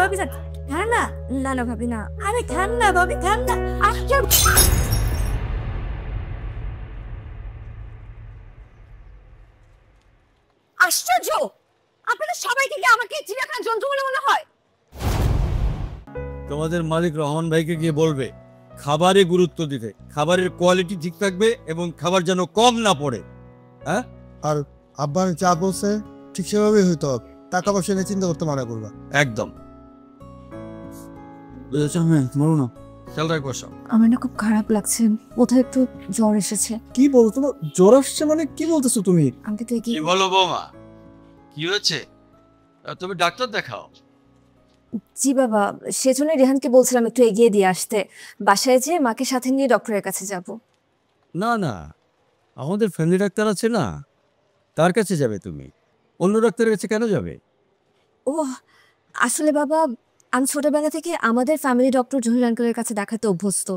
ভাবি খান না। না না ভাবি না, আরে খান না ভাবি, খান না। আশ্চর্য, আপনারা সবাইকে কি আমাকে চিড়িয়াখানার জন্তু বলে মনে হয়? তোমাদের মালিক রহমান ভাইকে গিয়ে বলবে খাবারে গুরুত্ব দিতে, খাবারের কোয়ালিটি ঠিক থাকবে এবং খাবার যেন কম না পড়ে। হ্যাঁ, আর আব্বা যা বলছে ঠিক সেভাবেই হইতো হবে। টাকা পয়সা নিয়ে চিন্তা করতে মানা করবা একদম। মরো না। খেয়াল রাখবো সব। আমার না খুব খারাপ লাগছে, কোথায় একটু জ্বর এসেছে। কি বলছো তোমার জ্বর আসছে মানে? কি বলতেছো তুমি? আমাকে তো কি বলো বৌমা, কি হয়েছে? তুমি ডাক্তার দেখাও। জি বাবা, সেজন্য রেহানকে বলছিলাম একটু এগিয়ে দিয়ে আসতে, বাসায় যেয়ে মাকে সাথে নিয়ে ডক্টরের কাছে যাব। না না, আমাদের ফ্যামিলি ডাক্তার আছে না, তার কাছে যাবে তুমি, অন্য ডাক্তারের কাছে কেন যাবে? ও আসলে বাবা, আমি ছোটবেলা থেকে আমাদের ফ্যামিলি ডক্টর জহির আঙ্কেলের কাছে দেখাতে অভ্যস্ত,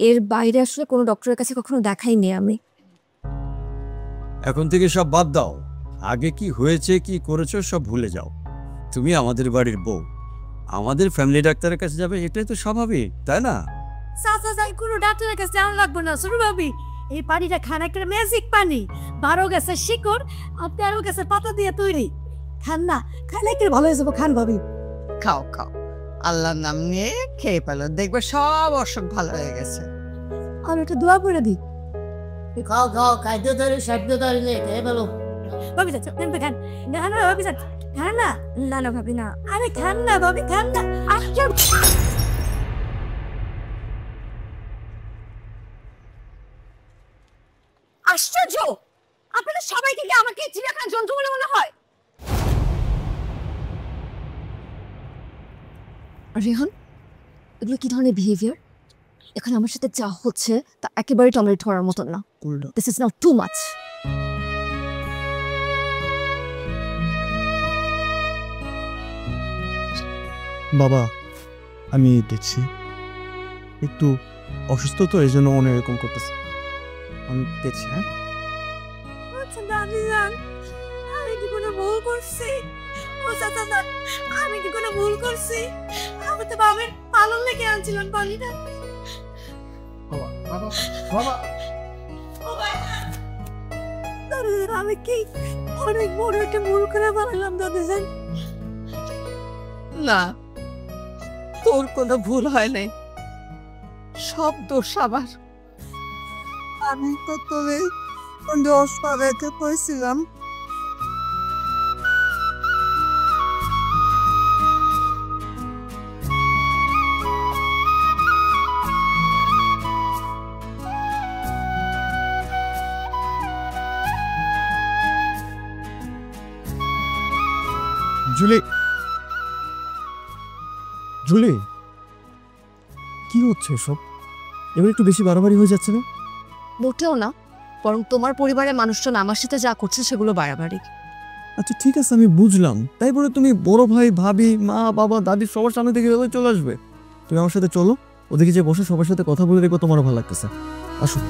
এর বাইরে আসলে কোনো ডক্টরের কাছে কখনো দেখাইনি আমি। এখন থেকে সব বাদ দাও, আগে কি হয়েছে কি করেছো সব ভুলে যাও। তুমি আমাদের বাড়ির বউ, আমাদের ফ্যামিলি ডাক্তারের কাছে যাবে, এটাই তো স্বাভাবিক, তাই না? চাচা যাই কোনো ডাক্তারের কাছে আনা লাগবে না শুরু ভাবি, এই পানিটা খান একটা ম্যাজিক পানি, 12 গাছের শিকড় আর 13 গাছের পাতা দিয়ে তৈরি। খান না, খাইলে কি ভালো হয়ে যাবো, খান ভাবি। খাও খাও, আল্লাহর নাম নিয়ে খেয়ে পেলো, দেখবে সব অসুখ ভালো হয়ে গেছে। আর একটা দোয়া করে দিই। খাও খাও, খাদ্য ধরে সাধ্য ধরে খেয়ে পেলো। ভাবি যাচ্ছ খান, না না ভাবি যাচ্ছ খান না। না না ভাবি না, আরে খান না ভাবি, খান না। আশ্চর্য, আপনারা সবাইকে কি আমাকে চিড়িয়াখানার জন্তু বলে মনে হয়? রেহান, এগুলো কি ধরনের বিহেভিয়ার? এখানে আমার সাথে যা হচ্ছে তা একেবারে টলারেট করার মতো না। This is now too much. বাবা আমি দেখছি একটু অসুস্থ, তো এই জন্য মনে এরকম করতেছে। আমি দেখছি। হ্যাঁ আচ্ছা দাদি জান, আমি কি কোনো ভুল করছি? ও চাচা জান, আমি কি কোনো ভুল করছি? আমি তো বাবার পালন লেগে আনছিলাম পানিটা। বাবা বাবা বাবা, দাদি জান, আমি কি অনেক বড় একটা ভুল করে ফেলাম দাদি জান? না, তোর কোনো ভুল হয় নাই, সব দোষ আবার। আমি তো তোরে 10 পা রেখে কইছিলাম। জুলি, জুলি কি হচ্ছে সব? এবার একটু বেশি বাড়াবাড়ি হয়ে যাচ্ছে না? মোটেও না, বরং তোমার পরিবারের মানুষজন আমার সাথে যা করছে সেগুলো বাড়াবাড়ি। আচ্ছা ঠিক আছে, আমি বুঝলাম, তাই বলে তুমি বড় ভাই ভাবি মা বাবা দাদি সবার সামনে থেকে এভাবে চলে আসবে? তুমি আমার সাথে চলো, ওদিকে যে বসে সবার সাথে কথা বলে দেখবো তোমারও ভালো লাগতেছে। আসো।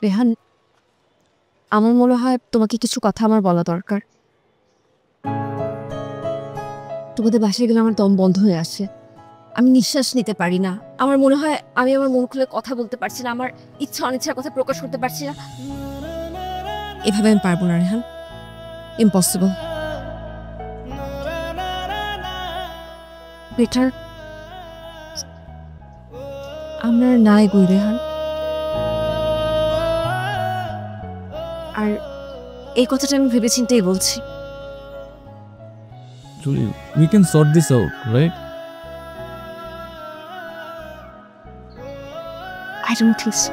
রেহান, আমার মনে হয় তোমাকে কিছু কথা আমার বলা দরকার। তোমাদের বাসায় গেলে আমার দম বন্ধ হয়ে আসে, আমি নিঃশ্বাস নিতে পারি না। আমার মনে হয় আমি আমার মন খুলে কথা বলতে পারছি না, আমার ইচ্ছা অনিচ্ছার কথা প্রকাশ করতে পারছি না। এভাবে আমি পারবো না রেহান, ইম্পসিবল। বেটার আমরা নাই গই রেহান। আর এই কথাটা আমি ভেবেচিন্তেই বলছি। Julie, we can sort this out, right? I don't think so.